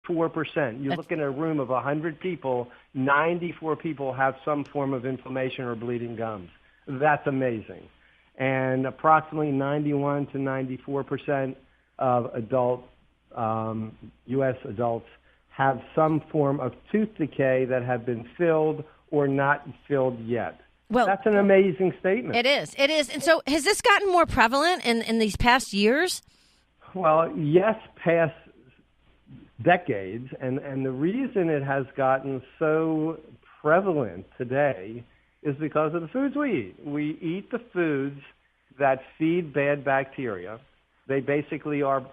You look in a room of 100 people, 94 people have some form of inflammation or bleeding gums. That's amazing. And approximately 91 to 94% of U.S. adults have some form of tooth decay that have been filled or not filled yet. Well, that's an amazing statement. It is. It is. And so has this gotten more prevalent in these past years? Well, yes, past decades. And the reason it has gotten so prevalent today is because of the foods we eat. We eat the foods that feed bad bacteria. They basically are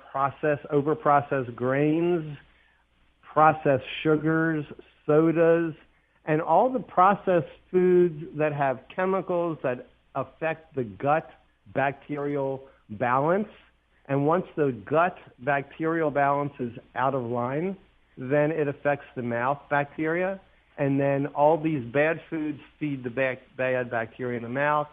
over-processed grains, processed sugars, sodas, and all the processed foods that have chemicals that affect the gut bacterial balance. And once the gut bacterial balance is out of line, then it affects the mouth bacteria. And then all these bad foods feed the bad bacteria in the mouth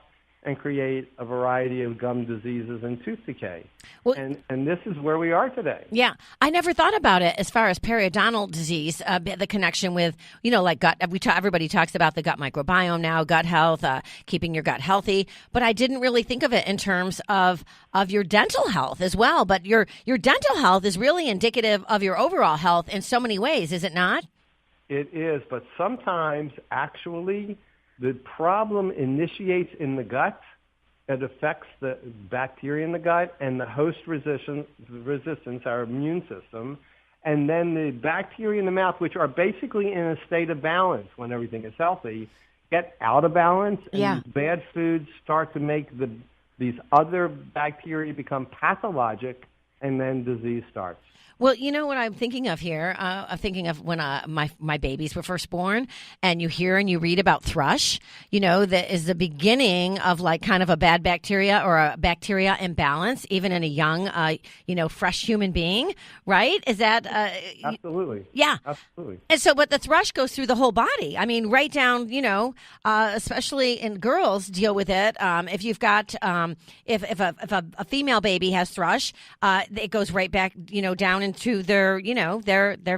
and create a variety of gum diseases and tooth decay. Well, and this is where we are today. Yeah. I never thought about it as far as periodontal disease, the connection with, like gut. Everybody talks about the gut microbiome now, gut health, keeping your gut healthy. But I didn't really think of it in terms of your dental health as well. But your dental health is really indicative of your overall health in so many ways, is it not? It is. But sometimes, actually, the problem initiates in the gut. It affects the bacteria in the gut and the host resistance, our immune system, and then the bacteria in the mouth, which are basically in a state of balance when everything is healthy, get out of balance, and these bad foods start to make these other bacteria become pathologic, and then disease starts. Well, you know what I'm thinking of here? I'm thinking of when my babies were first born, and you hear and you read about thrush, that is the beginning of like kind of a bad bacteria or a bacteria imbalance, even in a young, fresh human being, right? Is that? Absolutely. Yeah. Absolutely. And so, but the thrush goes through the whole body. I mean, right down, especially in girls deal with it. If you've got, if a female baby has thrush, it goes right back, down into their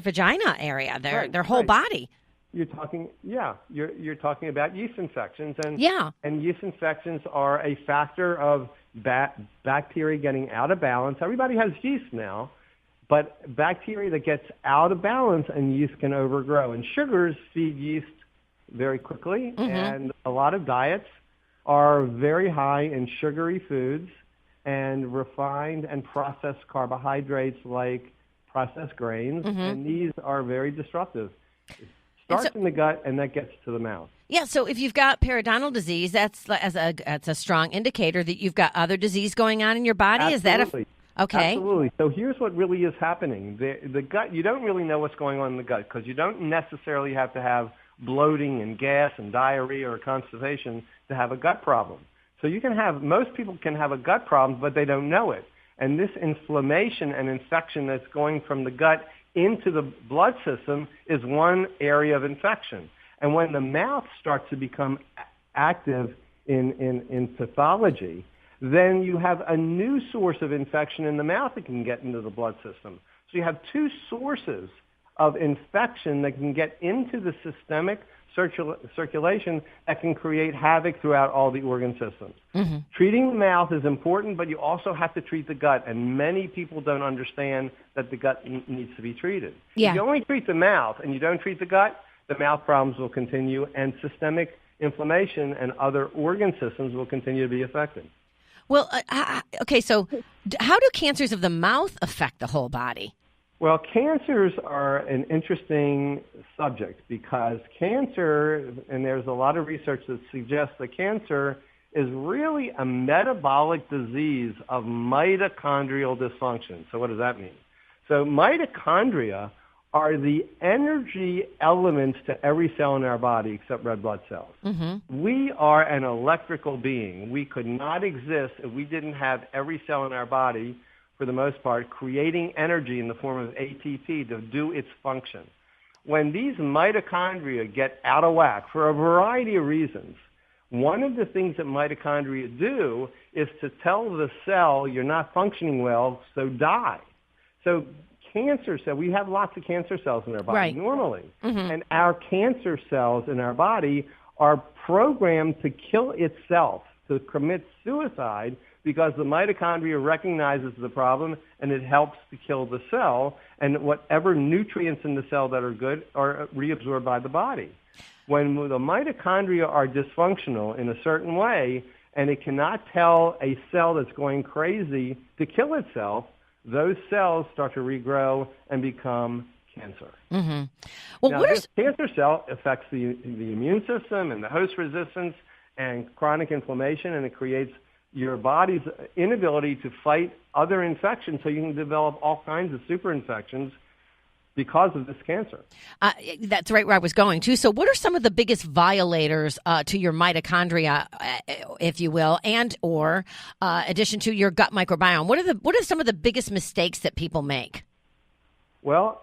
vagina area, their whole body. You're talking about yeast infections, and yeast infections are a factor of bacteria getting out of balance. Everybody has yeast now, but bacteria that gets out of balance and yeast can overgrow. And sugars feed yeast very quickly, and a lot of diets are very high in sugary foods and refined and processed carbohydrates like processed grains, and these are very disruptive. It starts in the gut, and that gets to the mouth. Yeah, so if you've got periodontal disease, that's a strong indicator that you've got other disease going on in your body. Absolutely. Is that okay? Absolutely. So here's what really is happening. The gut, you don't really know what's going on in the gut because you don't necessarily have to have bloating and gas and diarrhea or constipation to have a gut problem. So most people can have a gut problem, but they don't know it. And this inflammation and infection that's going from the gut into the blood system is one area of infection. And when the mouth starts to become active in pathology, then you have a new source of infection in the mouth that can get into the blood system. So you have two sources of infection that can get into the systemic circulation that can create havoc throughout all the organ systems. Treating the mouth is important, but you also have to treat the gut, and many people don't understand that the gut needs to be treated. Yeah. If you only treat the mouth and you don't treat the gut, the mouth problems will continue, and systemic inflammation and other organ systems will continue to be affected. Well, okay, so how do cancers of the mouth affect the whole body? Well, cancers are an interesting subject because cancer, and there's a lot of research that suggests that cancer is really a metabolic disease of mitochondrial dysfunction. So what does that mean? So mitochondria are the energy elements to every cell in our body except red blood cells. We are an electrical being. We could not exist if we didn't have every cell in our body, for the most part, creating energy in the form of ATP to do its function. When these mitochondria get out of whack for a variety of reasons, one of the things that mitochondria do is to tell the cell you're not functioning well, so die. So cancer cell, we have lots of cancer cells in our body Right. normally. Mm-hmm. And our cancer cells in our body are programmed to kill itself, to commit suicide, because the mitochondria recognizes the problem and it helps to kill the cell, and whatever nutrients in the cell that are good are reabsorbed by the body. When the mitochondria are dysfunctional in a certain way and it cannot tell a cell that's going crazy to kill itself, those cells start to regrow and become cancer. Mm-hmm. Well, Now, this cancer cell affects the immune system and the host resistance and chronic inflammation, and it creates your body's inability to fight other infections, so you can develop all kinds of super infections because of this cancer. That's right where I was going to. So what are some of the biggest violators to your mitochondria, if you will, and or addition to your gut microbiome? What are some of the biggest mistakes that people make? Well,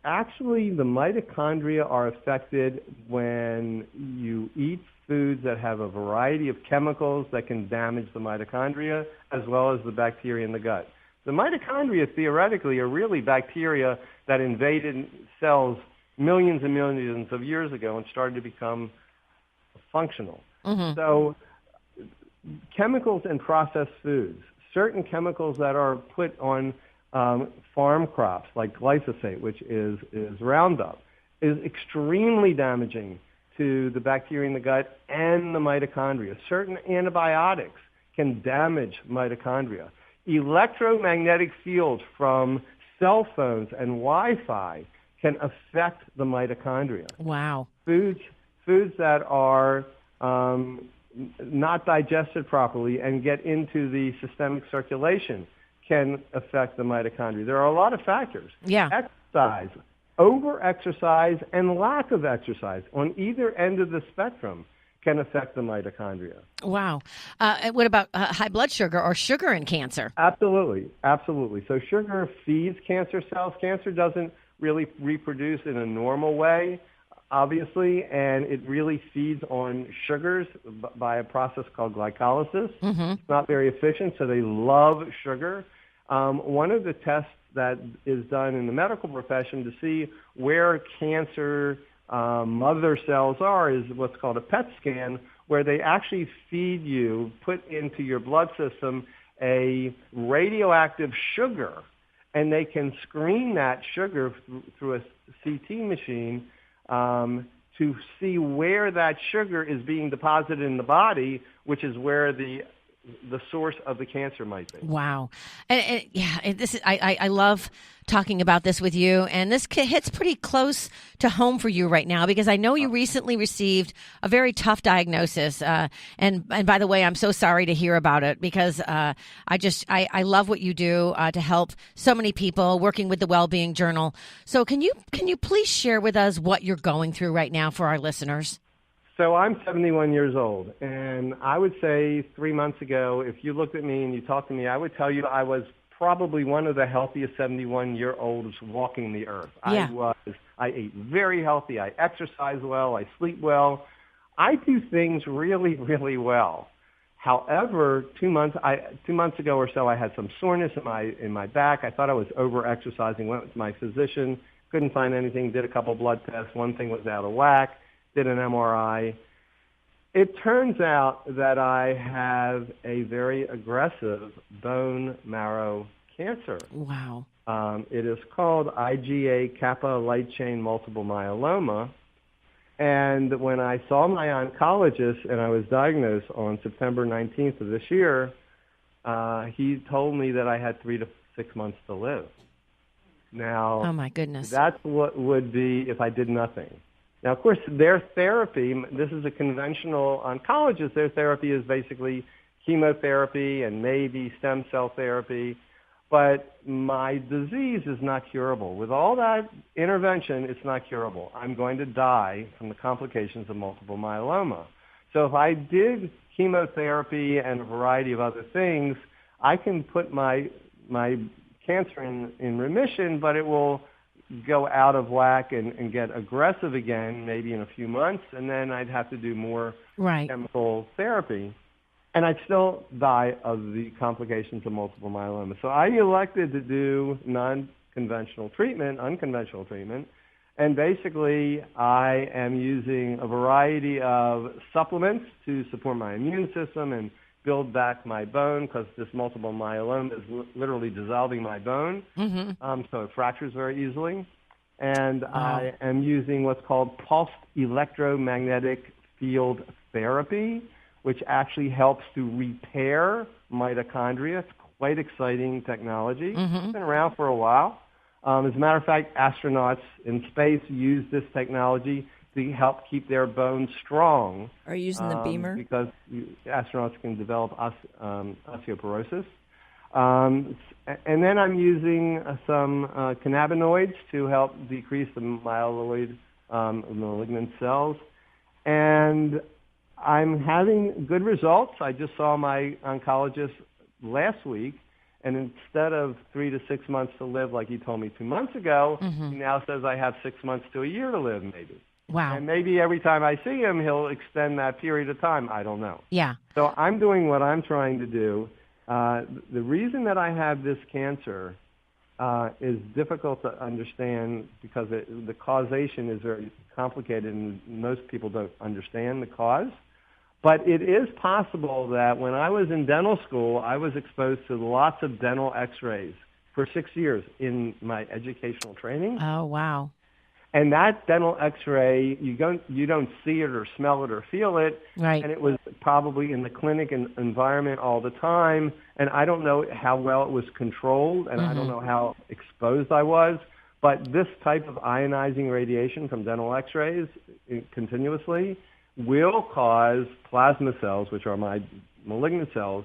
actually, the mitochondria are affected when you eat foods that have a variety of chemicals that can damage the mitochondria as well as the bacteria in the gut. The mitochondria, theoretically, are really bacteria that invaded cells millions and millions of years ago and started to become functional. Mm-hmm. So chemicals in processed foods, certain chemicals that are put on farm crops like glyphosate, which is Roundup, is extremely damaging to the bacteria in the gut and the mitochondria. Certain antibiotics can damage mitochondria. Electromagnetic fields from cell phones and Wi-Fi can affect the mitochondria. Wow. Foods that are not digested properly and get into the systemic circulation can affect the mitochondria. There are a lot of factors. Yeah. Exercise, over-exercise, and lack of exercise on either end of the spectrum can affect the mitochondria. Wow. What about high blood sugar or sugar in cancer? Absolutely. So sugar feeds cancer cells. Cancer doesn't really reproduce in a normal way, obviously, and it really feeds on sugars by a process called glycolysis. Mm-hmm. It's not very efficient, so they love sugar. One of the tests that is done in the medical profession to see where cancer mother cells are is what's called a PET scan, where they actually feed you, put into your blood system, a radioactive sugar, and they can screen that sugar through a CT machine to see where that sugar is being deposited in the body, which is where the source of the cancer might be. Wow. And this is, I love talking about this with you, and this hits pretty close to home for you right now, because I know you recently received a very tough diagnosis. And by the way, I'm so sorry to hear about it, because I love what you do to help so many people, working with the Wellbeing Journal. So can you please share with us what you're going through right now for our listeners? So I'm 71 years old, and I would say 3 months ago, if you looked at me and you talked to me, I would tell you I was probably one of the healthiest 71-year-olds walking the earth. Yeah. I ate very healthy. I exercise well. I sleep well. I do things really, really well. However, 2 months ago or so, I had some soreness in my back. I thought I was over-exercising. Went to my physician, couldn't find anything. Did a couple blood tests. One thing was out of whack. Did an MRI. It turns out that I have a very aggressive bone marrow cancer. Wow. It is called IgA kappa light chain multiple myeloma. And when I saw my oncologist and I was diagnosed on September 19th of this year, he told me that I had 3 to 6 months to live. Now, oh my goodness, that's what would be if I did nothing. Now, of course, their therapy, this is a conventional oncologist, their therapy is basically chemotherapy and maybe stem cell therapy, but my disease is not curable. With all that intervention, it's not curable. I'm going to die from the complications of multiple myeloma. So if I did chemotherapy and a variety of other things, I can put my cancer in remission, but it will go out of whack and get aggressive again, maybe in a few months, and then I'd have to do more chemical therapy. And I'd still die of the complications of multiple myeloma. So I elected to do unconventional treatment. And basically, I am using a variety of supplements to support my immune system and build back my bone, because this multiple myeloma is literally dissolving my bone, so it fractures very easily. And I am using what's called pulsed electromagnetic field therapy, which actually helps to repair mitochondria. It's quite exciting technology. It's been around for a while. As a matter of fact, astronauts in space use this technology to help keep their bones strong. Are you using the beamer? Because astronauts can develop osteoporosis. And then I'm using some cannabinoids to help decrease the myeloid malignant cells. And I'm having good results. I just saw my oncologist last week, and instead of 3 to 6 months to live like he told me 2 months ago, he now says I have 6 months to a year to live, maybe. Wow. And maybe every time I see him, he'll extend that period of time. I don't know. Yeah. So I'm doing what I'm trying to do. The reason that I have this cancer is difficult to understand, because the causation is very complicated and most people don't understand the cause. But it is possible that when I was in dental school, I was exposed to lots of dental x-rays for 6 years in my educational training. Oh, wow. And that dental x-ray, you don't see it or smell it or feel it. Right. And it was probably in the clinic environment all the time. And I don't know how well it was controlled, and I don't know how exposed I was. But this type of ionizing radiation from dental x-rays continuously will cause plasma cells, which are my malignant cells,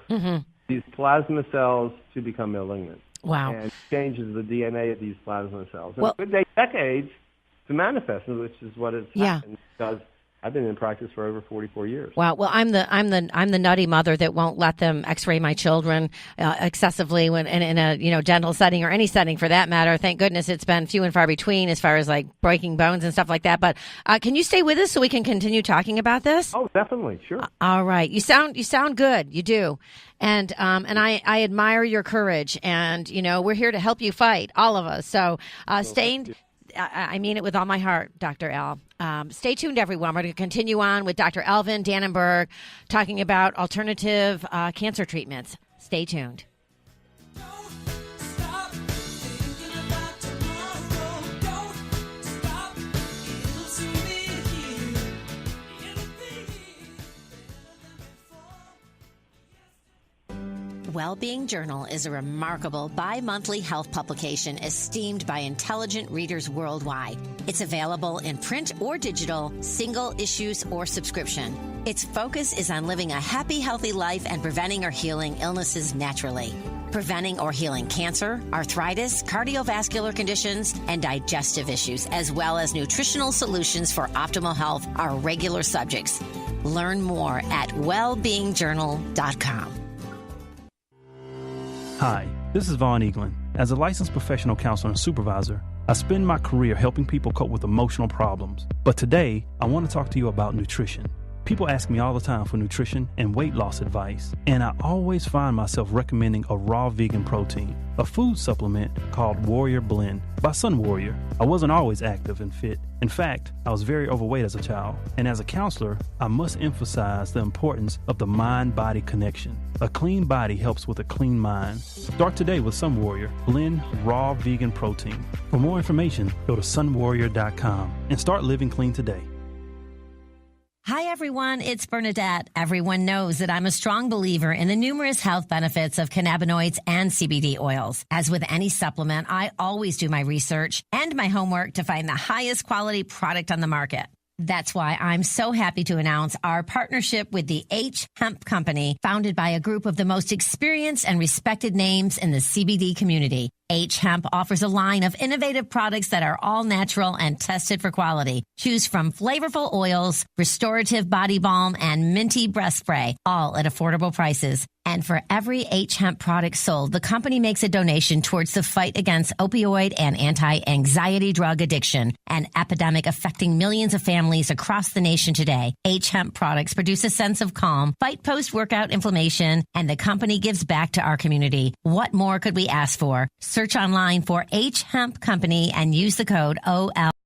these plasma cells to become malignant. Wow. And changes the DNA of these plasma cells. And Well, it could take decades to manifest, which is what has happened, because I've been in practice for over 44 years. Wow. Well, I'm the nutty mother that won't let them X-ray my children excessively when in a dental setting or any setting for that matter. Thank goodness it's been few and far between as far as like breaking bones and stuff like that. But can you stay with us so we can continue talking about this? Oh, definitely, sure. All right. You sound good. You do. And I admire your courage, and we're here to help you fight, all of us. So staying. I mean it with all my heart, Dr. Al. Stay tuned, everyone. We're going to continue on with Dr. Alvin Dannenberg talking about alternative cancer treatments. Stay tuned. Wellbeing Journal is a remarkable bi-monthly health publication esteemed by intelligent readers worldwide. It's available in print or digital, single issues or subscription. Its focus is on living a happy, healthy life and preventing or healing illnesses naturally. Preventing or healing cancer, arthritis, cardiovascular conditions, and digestive issues, as well as nutritional solutions for optimal health, are regular subjects. Learn more at wellbeingjournal.com. Hi, this is Vaughn Eaglin. As a licensed professional counselor and supervisor, I spend my career helping people cope with emotional problems. But today, I want to talk to you about nutrition. People ask me all the time for nutrition and weight loss advice, and I always find myself recommending a raw vegan protein, a food supplement called Warrior Blend by Sun Warrior. I wasn't always active and fit. In fact, I was very overweight as a child, and as a counselor, I must emphasize the importance of the mind-body connection. A clean body helps with a clean mind. Start today with Sun Warrior Blend Raw Vegan Protein. For more information, go to sunwarrior.com and start living clean today. Hi, everyone. It's Bernadette. Everyone knows that I'm a strong believer in the numerous health benefits of cannabinoids and CBD oils. As with any supplement, I always do my research and my homework to find the highest quality product on the market. That's why I'm so happy to announce our partnership with the H Hemp Company, founded by a group of the most experienced and respected names in the CBD community. H Hemp offers a line of innovative products that are all natural and tested for quality. Choose from flavorful oils, restorative body balm, and minty breath spray, all at affordable prices. And for every H Hemp product sold, the company makes a donation towards the fight against opioid and anti-anxiety drug addiction, an epidemic affecting millions of families across the nation today. H Hemp products produce a sense of calm, fight post-workout inflammation, and the company gives back to our community. What more could we ask for? Search online for H Hemp Company and use the code OL.